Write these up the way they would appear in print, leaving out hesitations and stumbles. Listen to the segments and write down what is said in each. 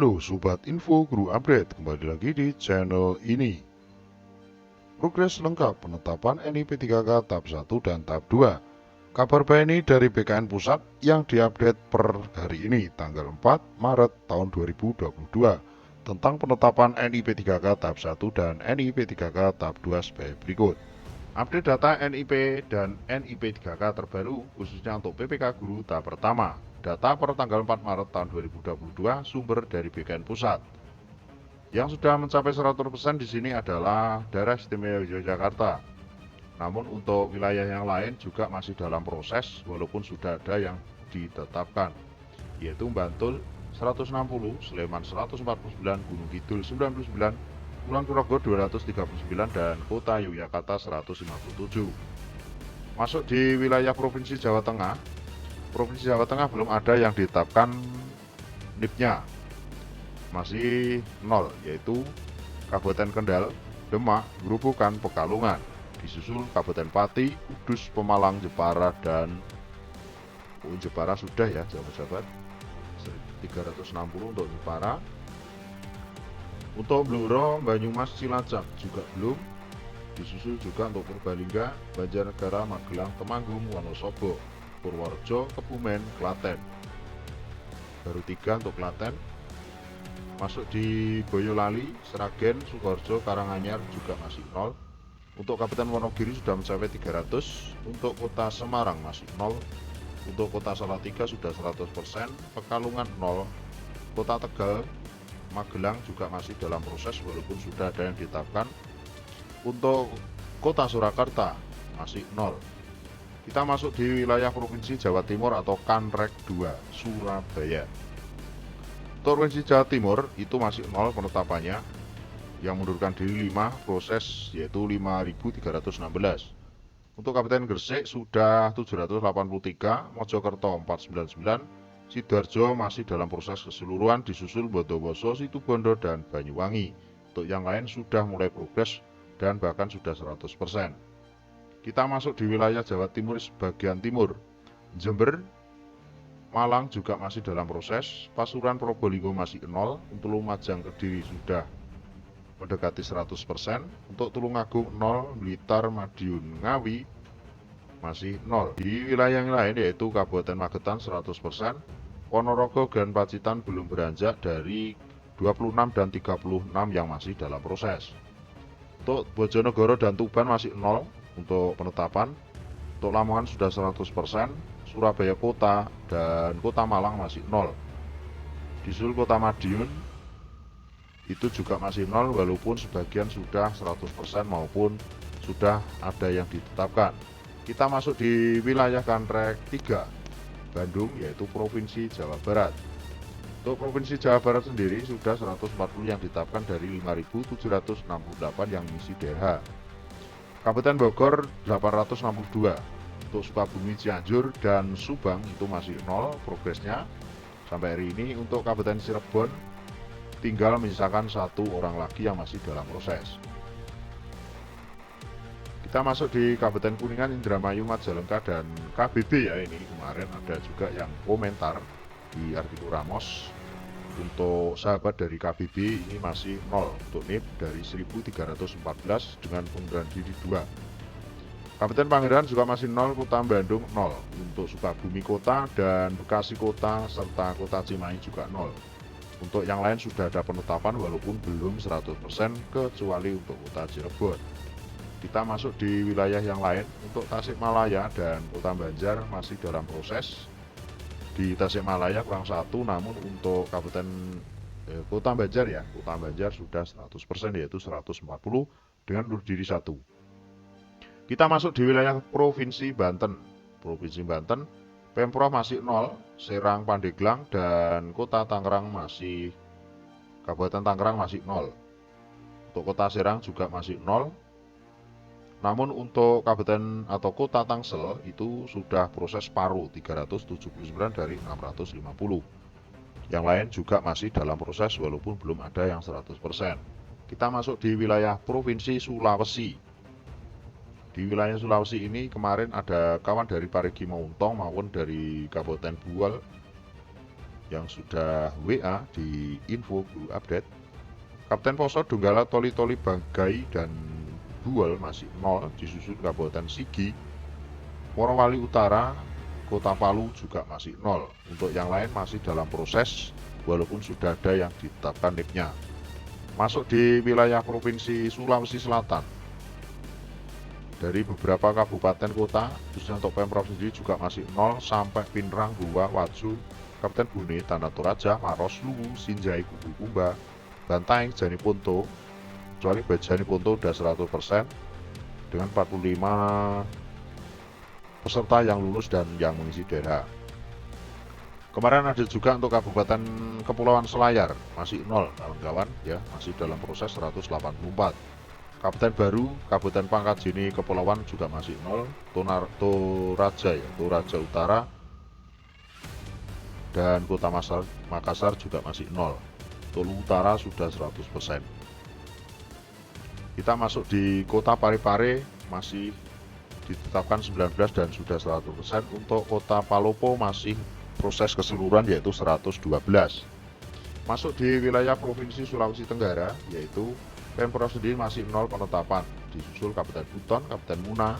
Halo Sobat Info Guru Update, kembali lagi di channel ini. Progres lengkap penetapan NIP 3K tahap 1 dan tahap 2. Kabar baik ini dari BKN Pusat yang diupdate per hari ini tanggal 4 Maret tahun 2022 tentang penetapan NIP 3K tahap 1 dan NIP 3K tahap 2 sebagai berikut. Update data NIP dan NIP 3K terbaru khususnya untuk PPK Guru tahap pertama. Data per tanggal 4 Maret tahun 2022 sumber dari BKN Pusat. Yang sudah mencapai 100% di sini adalah daerah istimewa Yogyakarta. Namun untuk wilayah yang lain juga masih dalam proses walaupun sudah ada yang ditetapkan, yaitu Bantul 160, Sleman 149, Gunung Kidul 99, Kulon Progo 239 dan Kota Yogyakarta 157. Masuk di wilayah Provinsi Jawa Tengah. Provinsi Jawa Tengah belum ada yang ditetapkan NIP-nya, masih 0, yaitu Kabupaten Kendal, Demak, Gerobokan, Pekalongan, disusul Kabupaten Pati, Kudus, Pemalang, Jepara, dan Jepara sudah ya sahabat-sahabat, 360 untuk Jepara. Untuk Blora, Banyumas, Cilacap juga belum, disusul juga untuk Purbalingga, Banjarnegara, Magelang, Temanggung, Wonosobo, Purworejo, Kebumen, Klaten. Baru 3 untuk Klaten. Masuk di Boyolali, Sragen, Sukoharjo, Karanganyar juga masih 0. Untuk Kabupaten Wonogiri sudah mencapai 300. Untuk Kota Semarang masih 0. Untuk Kota Salatiga sudah 100%. Pekalongan 0. Kota Tegal, Magelang juga masih dalam proses walaupun sudah ada yang ditetapkan. Untuk Kota Surakarta masih 0. Kita masuk di wilayah Provinsi Jawa Timur atau Kanrek 2, Surabaya. Untuk Provinsi Jawa Timur itu masih 0 penetapannya, yang mundurkan diri 5 proses yaitu 5.316. Untuk Kabupaten Gresik sudah 783, Mojokerto 499, Sidoarjo masih dalam proses keseluruhan, disusul Bondowoso, Situbondo, dan Banyuwangi. Untuk yang lain sudah mulai progres dan bahkan sudah 100%. Kita masuk di wilayah Jawa Timur sebagian timur. Jember, Malang juga masih dalam proses. Pasuruan, Probolinggo masih 0. Untuk Lumajang, Kediri sudah mendekati 100%. Untuk Tulungagung 0. Blitar, Madiun, Ngawi masih 0. Di wilayah yang lain yaitu Kabupaten Magetan 100%. Ponorogo dan Pacitan belum beranjak dari 26 dan 36 yang masih dalam proses. Untuk Bojonegoro dan Tuban masih 0 untuk penetapan. Untuk Lamongan sudah 100%, Surabaya Kota dan Kota Malang masih 0. Disusul Kota Madiun itu juga masih 0 walaupun sebagian sudah 100% maupun sudah ada yang ditetapkan. Kita masuk di wilayah Kanrek 3, Bandung, yaitu Provinsi Jawa Barat. Untuk Provinsi Jawa Barat sendiri sudah 140 yang ditetapkan dari 5.768 yang mengisi DH. Kabupaten Bogor 862. Untuk Sukabumi, Cianjur, dan Subang itu masih 0 progresnya sampai hari ini. Untuk Kabupaten Cirebon tinggal menyisakan 1 orang lagi yang masih dalam proses. Kita masuk di Kabupaten Kuningan, Indramayu, Majalengka, dan KBB ya. Ini kemarin ada juga yang komentar di artikel Ramos. Untuk sahabat dari KBB ini masih 0 untuk NIP dari 1.314 dengan pengunduran diri 2. Kabupaten Pangandaran juga masih 0, Kota Bandung 0. Untuk Sukabumi Kota dan Bekasi Kota serta Kota Cimahi juga 0. Untuk yang lain sudah ada penetapan walaupun belum 100% kecuali untuk Kota Cirebon. Kita masuk di wilayah yang lain. Untuk Tasikmalaya dan Kota Banjar masih dalam proses. Di Tasikmalaya kurang 1, namun untuk Kabupaten Kota Banjar ya, Kota Banjar sudah 100% yaitu 140 dengan undur diri 1. Kita masuk di wilayah Provinsi Banten. Provinsi Banten, Pemprov masih 0, Serang, Pandeglang, dan Kota Tangerang masih, Kabupaten Tangerang masih 0. Untuk Kota Serang juga masih 0. Namun untuk Kabupaten atau Kota Tangsel itu sudah proses paruh 379 dari 650. Yang lain juga masih dalam proses walaupun belum ada yang 100%. Kita masuk di wilayah Provinsi Sulawesi. Di wilayah Sulawesi ini kemarin ada kawan dari Parigi Mauntong maupun dari Kabupaten Buol yang sudah WA di info guru update. Kapten Poso Donggala Toli-Toli Banggai dan Buol masih 0, disusul Kabupaten Sigi, Morowali Utara, Kota Palu juga masih 0. Untuk yang lain masih dalam proses walaupun sudah ada yang ditetapkan NIP-nya. Masuk di wilayah Provinsi Sulawesi Selatan. Dari beberapa kabupaten kota, khususnya untuk Pemprov sendiri juga masih 0 sampai Pinrang, Goa, Wajo, Kabupaten Bone, Tanah Toraja, Maros, Luwu, Sinjai, Kubu-Kumba, Bantaeng, Janiponto, kecuali Janiponto udah 100% dengan 45 peserta yang lulus dan yang mengisi daerah. Kemarin ada juga untuk Kabupaten Kepulauan Selayar, masih 0 kawan-kawan ya, masih dalam proses 184. Kabupaten Baru, Kabupaten Pangkat Jini, Kepulauan juga masih 0. Toraja ya, Toraja Utara dan Kota Makassar juga masih 0. Tolu Utara sudah 100%. Kita masuk di Kota Parepare, masih ditetapkan 19 dan sudah 100%. Untuk Kota Palopo masih proses keseluruhan yaitu 112. Masuk di wilayah Provinsi Sulawesi Tenggara, yaitu Pemprov sendiri masih 0 penetapan, disusul Kabupaten Buton, Kabupaten Muna,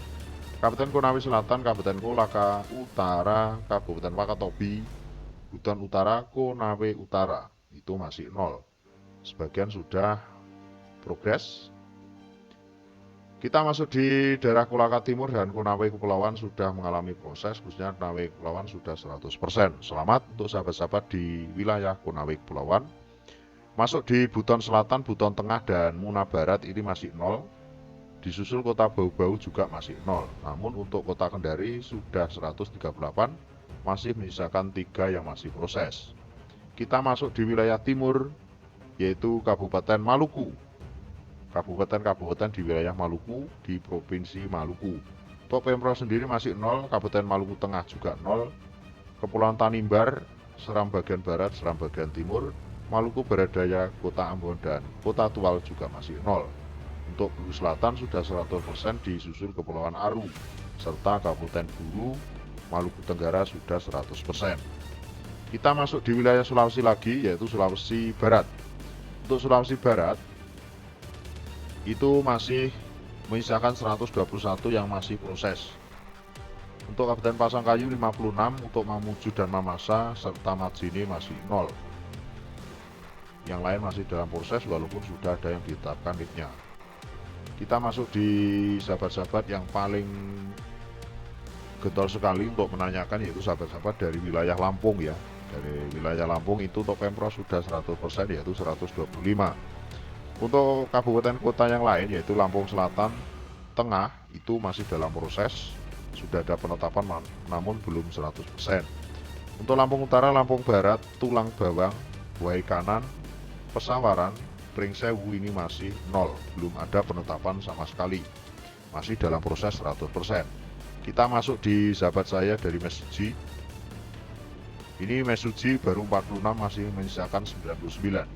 Kabupaten Konawe Selatan, Kabupaten Kolaka Utara, Kabupaten Wakatobi, Buton Utara, Konawe Utara, itu masih 0. Sebagian sudah progres. Kita masuk di daerah Kolaka Timur dan Konawe Kepulauan sudah mengalami proses, khususnya Konawe Kepulauan sudah 100%. Selamat untuk sahabat-sahabat di wilayah Konawe Kepulauan. Masuk di Buton Selatan, Buton Tengah, dan Muna Barat ini masih 0. Disusul Kota Bau-Bau juga masih 0. Namun untuk Kota Kendari sudah 138, masih menyisakan 3 yang masih proses. Kita masuk di wilayah timur, yaitu Kabupaten Maluku. Kabupaten-kabupaten di wilayah Maluku, di Provinsi Maluku. Untuk Pemprov sendiri masih 0, Kabupaten Maluku Tengah juga 0. Kepulauan Tanimbar, Seram bagian barat, Seram bagian timur, Maluku Barat Daya, Kota Ambon, dan Kota Tual juga masih 0. Untuk Bulu Selatan sudah 100%, disusul Kepulauan Aru, serta Kabupaten Bulu, Maluku Tenggara sudah 100%. Kita masuk di wilayah Sulawesi lagi, yaitu Sulawesi Barat. Untuk Sulawesi Barat, itu masih menyisakan 121 yang masih proses. Untuk Kabupaten Pasangkayu 56, untuk Mamuju dan Mamasa, serta Majene masih 0. Yang lain masih dalam proses walaupun sudah ada yang ditetapkan NIP-nya. Kita masuk di sahabat-sahabat yang paling getol sekali untuk menanyakan, yaitu sahabat-sahabat dari wilayah Lampung ya. Dari wilayah Lampung itu untuk Pemprov sudah 100%, yaitu 125. Untuk kabupaten kota yang lain yaitu Lampung Selatan, Tengah itu masih dalam proses, sudah ada penetapan namun belum 100%. Untuk Lampung Utara, Lampung Barat, Tulang Bawang, Buai Kanan, Pesawaran, Pringsewu ini masih 0, belum ada penetapan sama sekali, masih dalam proses 100%. Kita masuk di sahabat saya dari Mesuji. Ini Mesuji baru 46, masih menyisakan 99.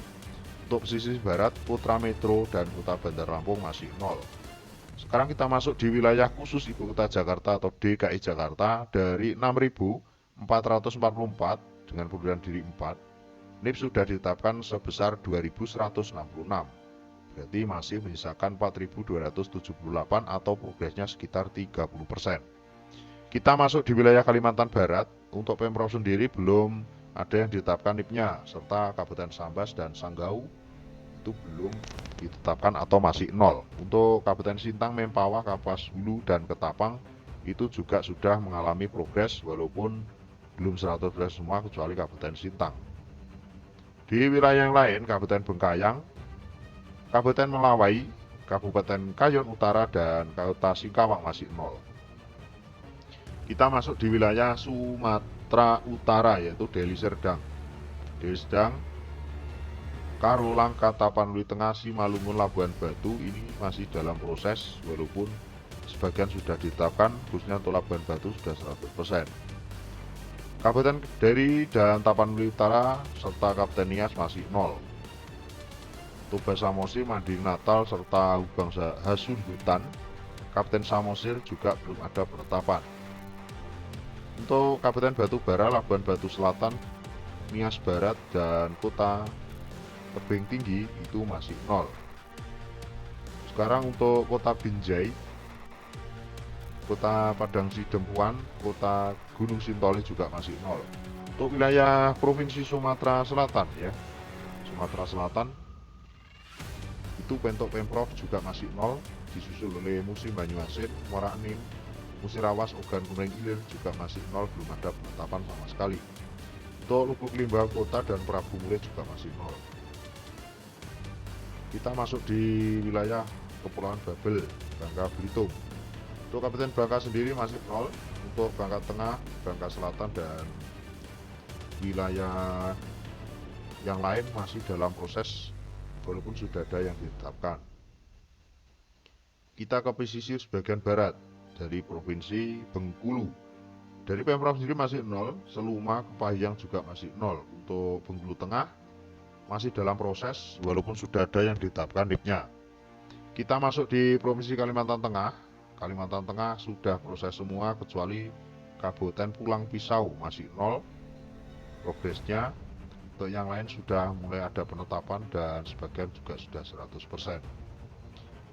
Untuk pesisir barat, Putra Metro dan Kota Bandar Lampung masih 0. Sekarang kita masuk di wilayah khusus Ibu Kota Jakarta atau DKI Jakarta. Dari 6.444 dengan perguruan diri 4, NIP sudah ditetapkan sebesar 2.166, berarti masih menyisakan 4.278 atau progresnya sekitar 30%. Kita masuk di wilayah Kalimantan Barat. Untuk Pemprov sendiri belum ada yang ditetapkan NIP-nya, serta Kabupaten Sambas dan Sanggau itu belum ditetapkan atau masih 0. Untuk Kabupaten Sintang, Mempawah, Kapuas Hulu, dan Ketapang itu juga sudah mengalami progres walaupun belum 100% semua kecuali Kabupaten Sintang. Di wilayah yang lain, Kabupaten Bengkayang, Kabupaten Melawai, Kabupaten Kayon Utara, dan Kota Singkawang masih 0. Kita masuk di wilayah Sumatera Utara, yaitu Deli Serdang. Deli Serdang, Karo, Langkat, Tapanuli Tengah, Simalungun, Labuan Batu ini masih dalam proses walaupun sebagian sudah ditetapkan, khususnya untuk Labuan Batu sudah 100%. Kabupaten Kediri dan Tapanuli Utara serta Kabupaten Nias masih 0. Toba Samosir, Mandiri Natal serta Hubang Hasun Hutan, Kabupaten Samosir juga belum ada penetapan. Untuk Kabupaten Batubara, Labuan Batu Selatan, Nias Barat dan Kota Tebing Tinggi itu masih 0. Sekarang untuk Kota Binjai, Kota Padang Sidempuan, Kota Gunung Sintoli juga masih 0. Untuk wilayah Provinsi Sumatera Selatan ya, Sumatera Selatan itu bentuk Pemprov juga masih 0, disusul oleh Musim Banyuasin, Muara Enim, Musirawas, Ogan Komering Ilir juga masih 0, belum ada penetapan sama sekali. Untuk Lubuk Limbah Kota dan Prabu Mulih juga masih 0. Kita masuk di wilayah Kepulauan Babel, Bangka Belitung. Untuk Kabupaten Bangka sendiri masih 0, untuk Bangka Tengah, Bangka Selatan, dan wilayah yang lain masih dalam proses walaupun sudah ada yang ditetapkan. Kita ke pesisir sebagian barat dari Provinsi Bengkulu. Dari Pemprov sendiri masih 0, Seluma, Kepahyang juga masih 0. Untuk Bengkulu Tengah masih dalam proses walaupun sudah ada yang ditetapkan NIP-nya. Kita masuk di Provinsi Kalimantan Tengah. Kalimantan Tengah sudah proses semua kecuali Kabupaten Pulang Pisau masih 0 progresnya. Untuk yang lain sudah mulai ada penetapan dan sebagian juga sudah 100%.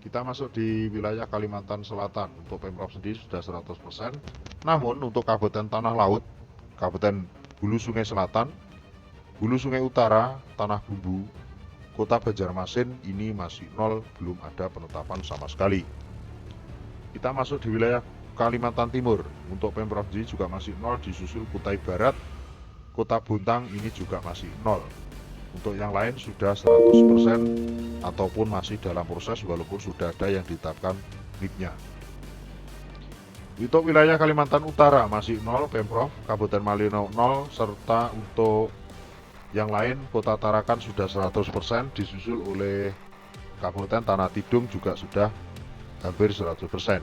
Kita masuk di wilayah Kalimantan Selatan. Untuk Pemprov sendiri sudah 100%. Namun untuk Kabupaten Tanah Laut, Kabupaten Hulu Sungai Selatan, Hulu Sungai Utara, Tanah Bumbu, Kota Banjarmasin ini masih 0, belum ada penetapan sama sekali. Kita masuk di wilayah Kalimantan Timur. Untuk Pemprov sendiri juga masih 0, disusul Kutai Barat, Kota Bontang ini juga masih 0. Untuk yang lain sudah 100% ataupun masih dalam proses walaupun sudah ada yang ditetapkan NIP-nya. Untuk wilayah Kalimantan Utara masih 0 Pemprov, Kabupaten Malino 0, serta untuk yang lain Kota Tarakan sudah 100%, disusul oleh Kabupaten Tanah Tidung juga sudah hampir 100%.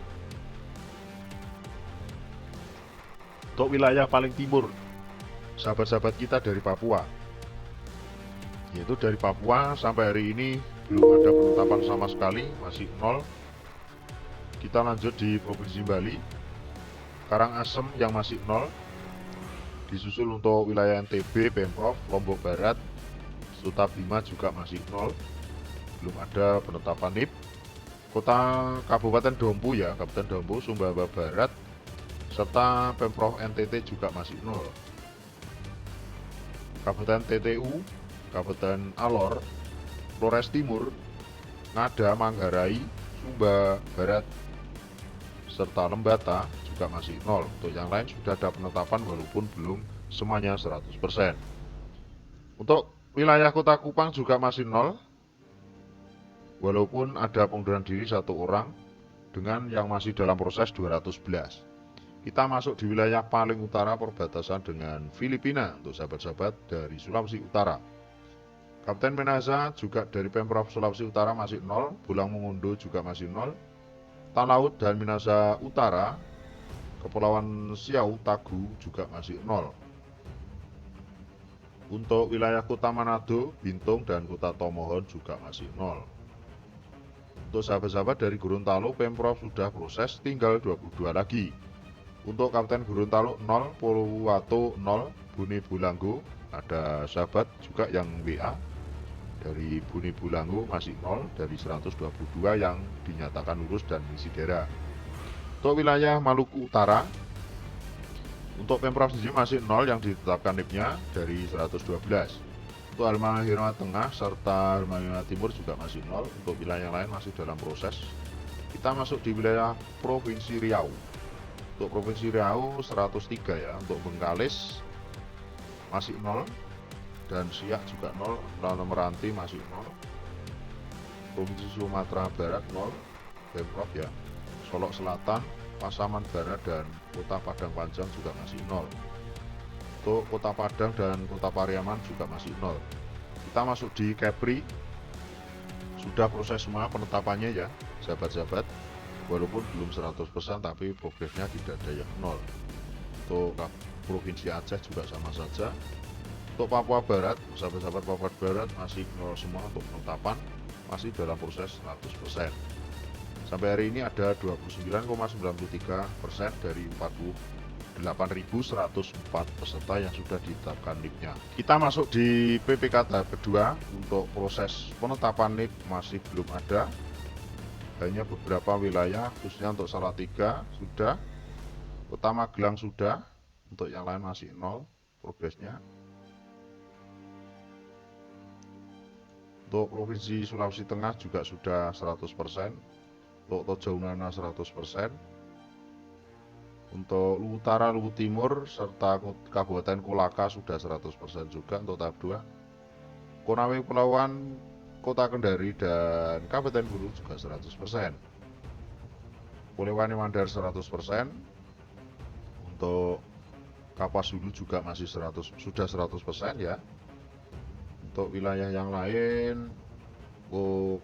Untuk wilayah paling timur, sahabat-sahabat kita dari Papua, yaitu dari Papua sampai hari ini belum ada penetapan sama sekali, masih 0. Kita lanjut di Provinsi Bali, Karangasem yang masih 0, disusul untuk wilayah NTB, Pemprov, Lombok Barat, Suta Bima juga masih 0, belum ada penetapan NIP. Kota Kabupaten Dompu ya, Kabupaten Dompu, Sumbawa Barat, serta Pemprov NTT juga masih 0. Kabupaten TTU, Kabupaten Alor, Flores Timur, Ngada, Manggarai, Sumba Barat, serta Lembata juga masih 0. Untuk yang lain sudah ada penetapan walaupun belum semuanya 100%. Untuk wilayah Kota Kupang juga masih 0, walaupun ada pengunduran diri 1 orang dengan yang masih dalam proses 211. Kita masuk di wilayah paling utara perbatasan dengan Filipina untuk sahabat-sahabat dari Sulawesi Utara. Kabupaten Minahasa juga dari Pemprov Sulawesi Utara masih 0, Bulang Mongondo juga masih 0, Tanah Laut dan Minahasa Utara, Kepulauan Siau, Tagu juga masih 0. Untuk wilayah Kota Manado, Bintung, dan Kota Tomohon juga masih 0. Untuk sahabat-sahabat dari Gorontalo, Pemprov sudah proses, tinggal 22 lagi. Untuk Kabupaten Gorontalo 0, Purwato 0, Bone Bolango, ada sahabat juga yang WA dari Bone Bolango masih 0 dari 122 yang dinyatakan lulus dan mengisi daerah. Untuk wilayah Maluku Utara, untuk Pemprov sendiri masih 0 yang ditetapkan NIP-nya dari 112. Untuk Halmahera Tengah serta Halmahera Timur juga masih 0. Untuk wilayah yang lain masih dalam proses. Kita masuk di wilayah Provinsi Riau. Untuk Provinsi Riau 103 ya. Untuk Bengkalis masih 0 dan Siak juga 0. Lalu Meranti masih 0. Provinsi Sumatera Barat 0 Pemprov ya. Solok Selatan, Pasaman Barat, dan Kota Padang Panjang juga masih 0. Untuk Kota Padang dan Kota Pariaman juga masih 0. Kita masuk di Kepri, sudah proses semua penetapannya ya sahabat-sahabat, walaupun belum 100% tapi progresnya tidak ada yang 0. Untuk Provinsi Aceh juga sama saja. Untuk Papua Barat, sahabat-sahabat Papua Barat masih 0 semua untuk penetapan, masih dalam proses 100%. Sampai hari ini ada 29,93% dari 48 8.104 peserta yang sudah ditetapkan NIP-nya. Kita masuk di PPK tahap kedua. Untuk proses penetapan NIP masih belum ada, hanya beberapa wilayah, khususnya untuk Salatiga sudah, Kota Magelang sudah, untuk yang lain masih nol progresnya. Untuk Provinsi Sulawesi Tengah juga sudah 100%, untuk Toja Unana 100%, untuk Luwu Utara, Luwu Timur, serta Kabupaten Kolaka sudah 100% juga untuk tahap 2. Konawe Kepulauan, Kota Kendari, dan Kabupaten Hulu juga 100%. Polewani Mandar 100%, untuk Kapas Hulu juga masih sudah 100% ya. Untuk wilayah yang lain,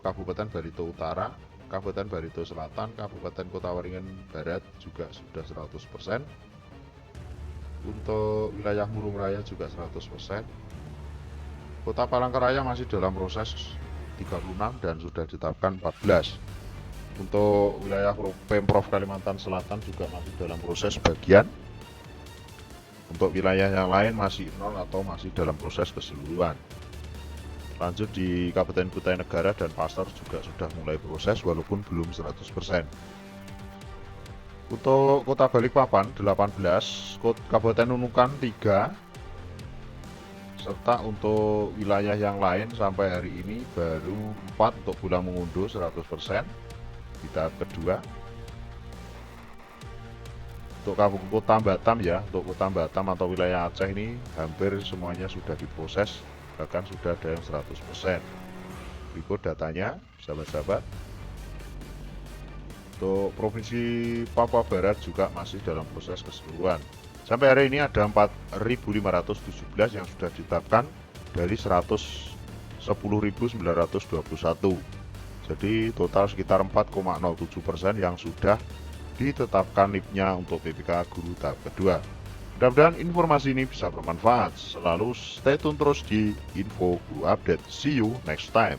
Kabupaten Barito Utara, Kabupaten Barito Selatan, Kabupaten Kota Waringin Barat juga sudah 100%. Untuk wilayah Murung Raya juga 100%. Kota Palangkaraya masih dalam proses 36 dan sudah ditetapkan 14. Untuk wilayah Pemprov Kalimantan Selatan juga masih dalam proses bagian. Untuk wilayah yang lain masih nol atau masih dalam proses keseluruhan. Lanjut di Kabupaten Kutai Negara dan Pasar juga sudah mulai proses walaupun belum 100%. Untuk Kota Balikpapan 18, Kabupaten Nunukan 3, serta untuk wilayah yang lain sampai hari ini baru 4 untuk Pulang Mengunduh 100% di tahap kedua. Untuk Kota Batam ya, untuk Kota Batam atau wilayah Aceh ini hampir semuanya sudah diproses, bahkan sudah ada yang 100%. Berikut datanya, sahabat-sahabat. Untuk Provinsi Papua Barat juga masih dalam proses keseluruhan. Sampai hari ini ada 4.517 yang sudah ditetapkan dari 110.921. Jadi total sekitar 4,07% yang sudah ditetapkan NIP-nya untuk PPK Guru tahap kedua. Mudah-mudahan informasi ini bisa bermanfaat. Selalu stay tune terus di Info Guru Update. See you next time.